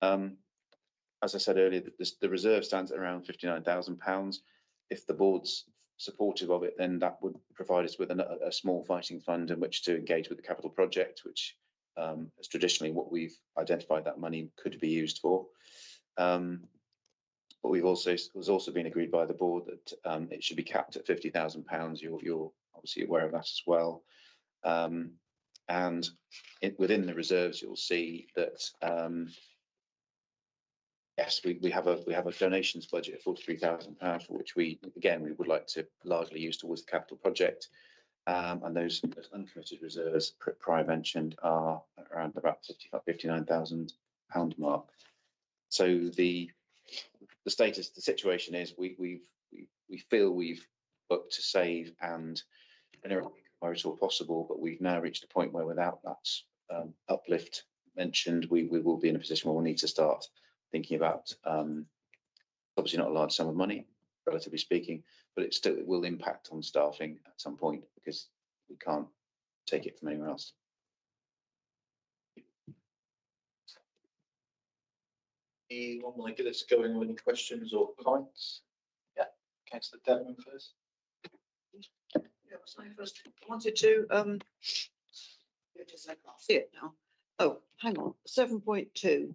[SPEAKER 6] As I said earlier, the reserve stands at around £59,000. If the board's supportive of it, then that would provide us with a small fighting fund in which to engage with the capital project, which is traditionally what we've identified that money could be used for. But was also been agreed by the board that it should be capped at £50,000. You're obviously aware of that as well. And within the reserves, you'll see that yes, we have a donations budget of £43,000, for which we would like to largely use towards the capital project. And those uncommitted reserves, prior mentioned, are around about £59,000 mark. So the situation is we feel we've looked to save and where it's all possible, but we've now reached a point where without that uplift mentioned, we will be in a position where we'll need to start thinking about obviously not a large sum of money, relatively speaking, but it will impact on staffing at some point because we can't take it from anywhere else.
[SPEAKER 5] Anyone want to get us going with any questions or comments? Yeah, Councillor Devon first.
[SPEAKER 8] Yeah, so first I wanted to I can't see it now. Oh, hang on, 7.2.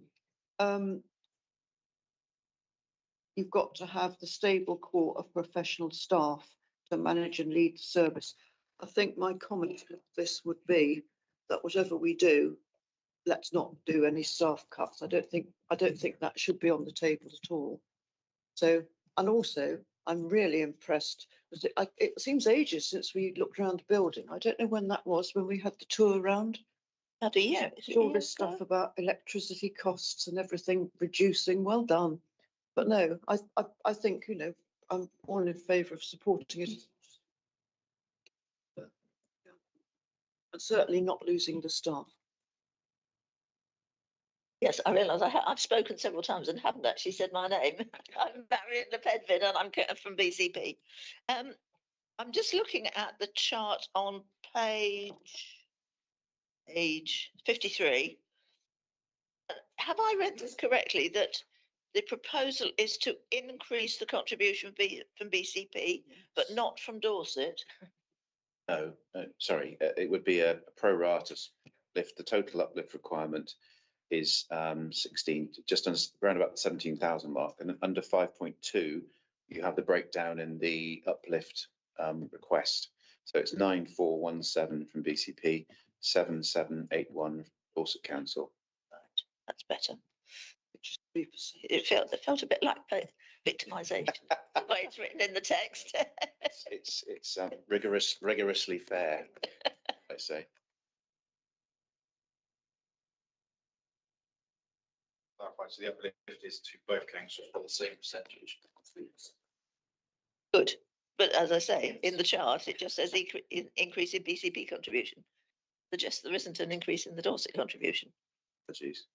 [SPEAKER 8] You've got to have the stable core of professional staff to manage and lead the service. I think my comment of this would be that whatever we do, let's not do any staff cuts. I don't think that should be on the table at all. So, and also, I'm really impressed. It seems ages since we looked around the building. I don't know when that was, when we had the tour around.
[SPEAKER 2] About a year. Is it a
[SPEAKER 8] All
[SPEAKER 2] year
[SPEAKER 8] this stuff
[SPEAKER 2] ago?
[SPEAKER 8] about electricity costs and everything reducing. Well done. But no, I think, you know, I'm all in favour of supporting it. And certainly not losing the staff.
[SPEAKER 2] Yes, I realise I've spoken several times and haven't actually said my name. I'm Marion Lepedvin and I'm from BCP. I'm just looking at the chart on page 53. Have I read this correctly, that the proposal is to increase the contribution from BCP, but not from Dorset?
[SPEAKER 6] No, sorry, it would be a pro rata lift. The total uplift requirement is 16, just around about the 17,000 mark, and under 5.2, you have the breakdown in the uplift request. So it's 9417 from BCP, 7781 Dorset Council.
[SPEAKER 2] Right, that's better.
[SPEAKER 8] Which is 3%.
[SPEAKER 2] It felt a bit like victimisation, the way it's written in the text.
[SPEAKER 6] It's rigorously fair, I say.
[SPEAKER 5] Clarify, so the uplift is to both councils for the same percentage.
[SPEAKER 2] Good, but as I say, in the chart, it just says increase in BCP contribution. Suggests there isn't an increase in the Dorset contribution.
[SPEAKER 6] Apologies.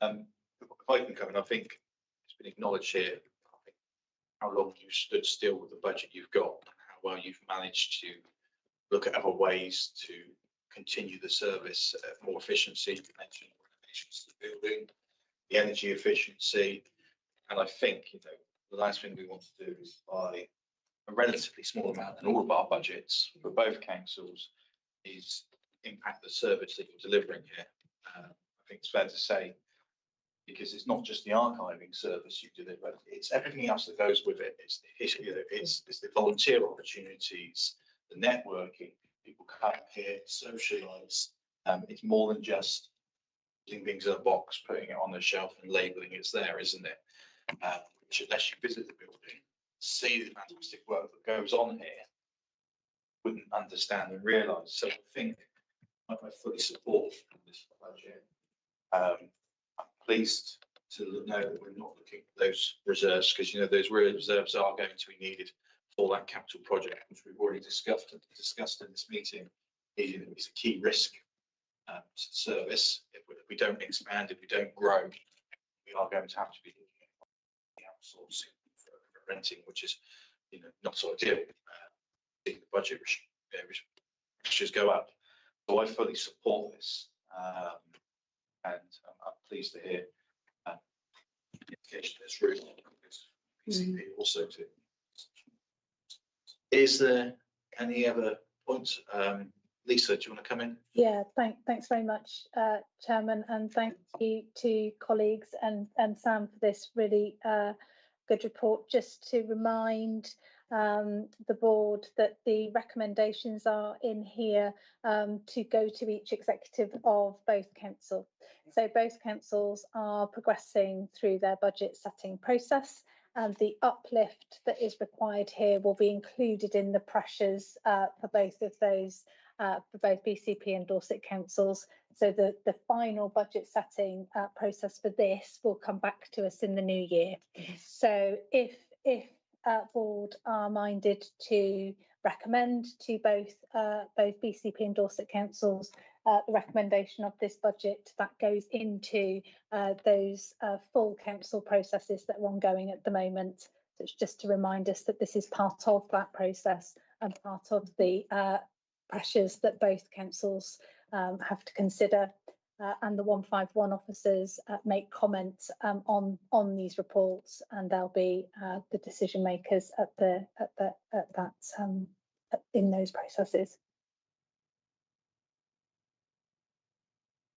[SPEAKER 5] If I can come in, I think it's been acknowledged here, I think how long you stood still with the budget you've got, and how well you've managed to look at other ways to continue the service, more efficiency. You mentioned renovations to the building, the energy efficiency, and I think, you know, the last thing we want to do is buy a relatively small amount in all of our budgets for both councils is impact the service that you're delivering here. I think it's fair to say, because it's not just the archiving service you deliver, it's everything else that goes with it. It's the volunteer opportunities, the networking, people come here, socialise. It's more than just putting things in a box, putting it on the shelf and labelling it's there, isn't it? Which, unless you visit the building, see the fantastic work that goes on here, wouldn't understand and realise. So I think I fully support this budget. I'm pleased to know that we're not looking at those reserves, because, you know, those reserves are going to be needed for that capital project, which we've already discussed in this meeting. Is a key risk to the service. If we don't expand, if we don't grow, we are going to have to be looking at outsourcing for renting, which is, you know, not so ideal. The budget ratios go up. So I fully support this, and I'm pleased to hear the indication that's really PCP also too. Is there any other points? Lisa, do you want to come in?
[SPEAKER 3] Yeah, thanks very much, Chairman, and thank you to colleagues and Sam for this really good report. Just to remind the board that the recommendations are in here to go to each executive of both council. So both councils are progressing through their budget setting process, and the uplift that is required here will be included in the pressures for both of those, for both BCP and Dorset councils. So the final budget setting process for this will come back to us in the new year. So if board are minded to recommend to both BCP and Dorset councils the recommendation of this budget, that goes into those full council processes that are ongoing at the moment. So it's just to remind us that this is part of that process and part of the pressures that both councils have to consider. And the 151 officers make comments on these reports, and they'll be the decision makers in those processes.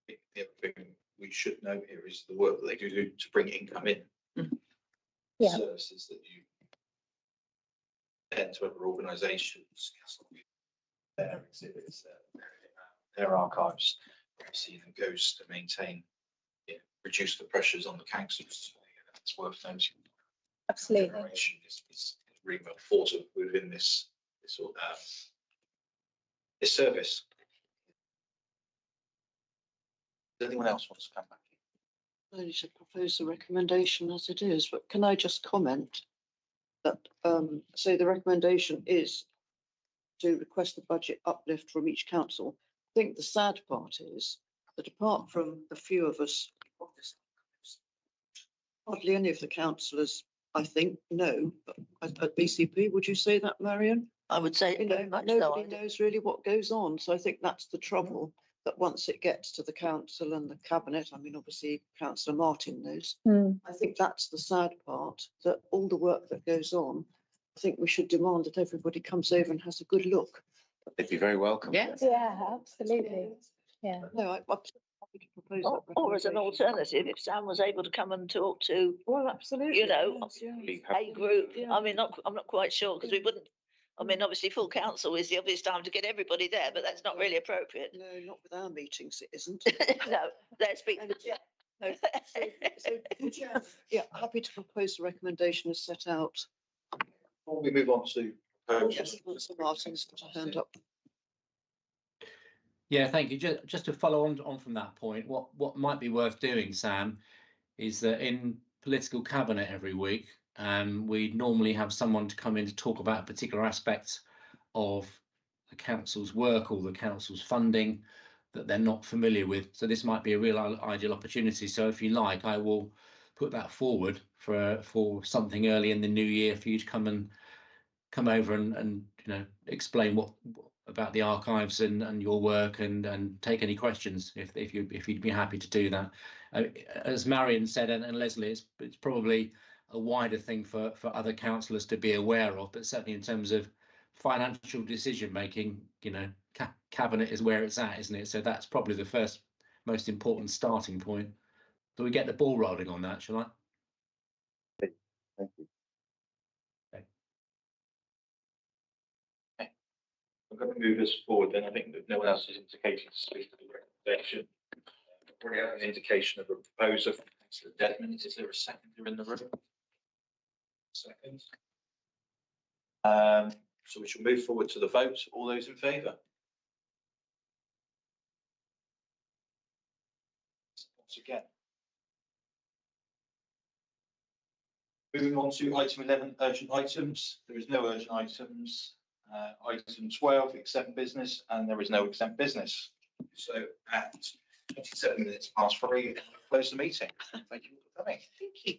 [SPEAKER 5] The other thing we should know here is the work that they do to bring income in.
[SPEAKER 3] Yeah.
[SPEAKER 5] Services that you tend to other organisations, their exhibits, their archives, obviously, that goes to maintain, reduce the pressures on the councils. It's worth noting.
[SPEAKER 3] Absolutely.
[SPEAKER 5] Generation is really well thought of within this sort of this service. Does anyone else want to come back?
[SPEAKER 8] I only should propose the recommendation as it is, but can I just comment that, so the recommendation is to request the budget uplift from each council. I think the sad part is that apart from a few of us, hardly any of the councillors, I think, know, at BCP, would you say that, Marion?
[SPEAKER 2] I would say
[SPEAKER 8] You
[SPEAKER 2] very
[SPEAKER 8] know,
[SPEAKER 2] much so.
[SPEAKER 8] nobody knows really what goes on. So I think that's the trouble, that once it gets to the council and the cabinet, I mean, obviously Councillor Martin knows. I think that's the sad part, that all the work that goes on, I think we should demand that everybody comes over and has a good look.
[SPEAKER 6] They'd be very welcome.
[SPEAKER 7] Yeah.
[SPEAKER 3] Yeah, absolutely. Yeah.
[SPEAKER 8] No, I'm happy to propose that.
[SPEAKER 2] Or as an
[SPEAKER 8] recommendation.
[SPEAKER 2] alternative, if Sam was able to come and talk to
[SPEAKER 8] Well, absolutely.
[SPEAKER 2] you know,
[SPEAKER 8] yes, yeah.
[SPEAKER 6] Be
[SPEAKER 2] a group,
[SPEAKER 8] Yeah.
[SPEAKER 2] I mean, I'm not quite sure, because we wouldn't, I mean, obviously full council is the obvious time to get everybody there, but that's not really appropriate.
[SPEAKER 8] No, not with our meetings, it isn't.
[SPEAKER 2] No, let's be.
[SPEAKER 8] And, no, so, yeah, happy to propose the recommendation as set out.
[SPEAKER 5] Before we move on to
[SPEAKER 8] Yes, Councillor Martin's got a hand up.
[SPEAKER 4] Yeah, thank you. Just to follow on from that point, what might be worth doing, Sam, is that in political cabinet every week, we normally have someone to come in to talk about a particular aspect of the council's work or the council's funding that they're not familiar with. So this might be a real ideal opportunity. So if you like, I will put that forward for something early in the new year for you to come over and you know, explain what about the archives and your work and take any questions if you'd be happy to do that. As Marion said and Leslie, it's probably a wider thing for other councillors to be aware of, but certainly in terms of financial decision making, you know, cabinet is where it's at, isn't it? So that's probably the first most important starting point. So we get the ball rolling on that, shall I?
[SPEAKER 6] Thank you.
[SPEAKER 5] I'm going to move us forward then. I think that no one else is indicating to speak to the recommendation. We have an indication of a proposer from Councillor Dedman. Is there a seconder in the room? Second. So we shall move forward to the vote. All those in favour? Once again. Moving on to item 11, urgent items. There is no urgent items. Item 12, exempt business, and there is no exempt business. So at 27 minutes past 3, close the meeting. Thank you for coming.
[SPEAKER 7] Thank you.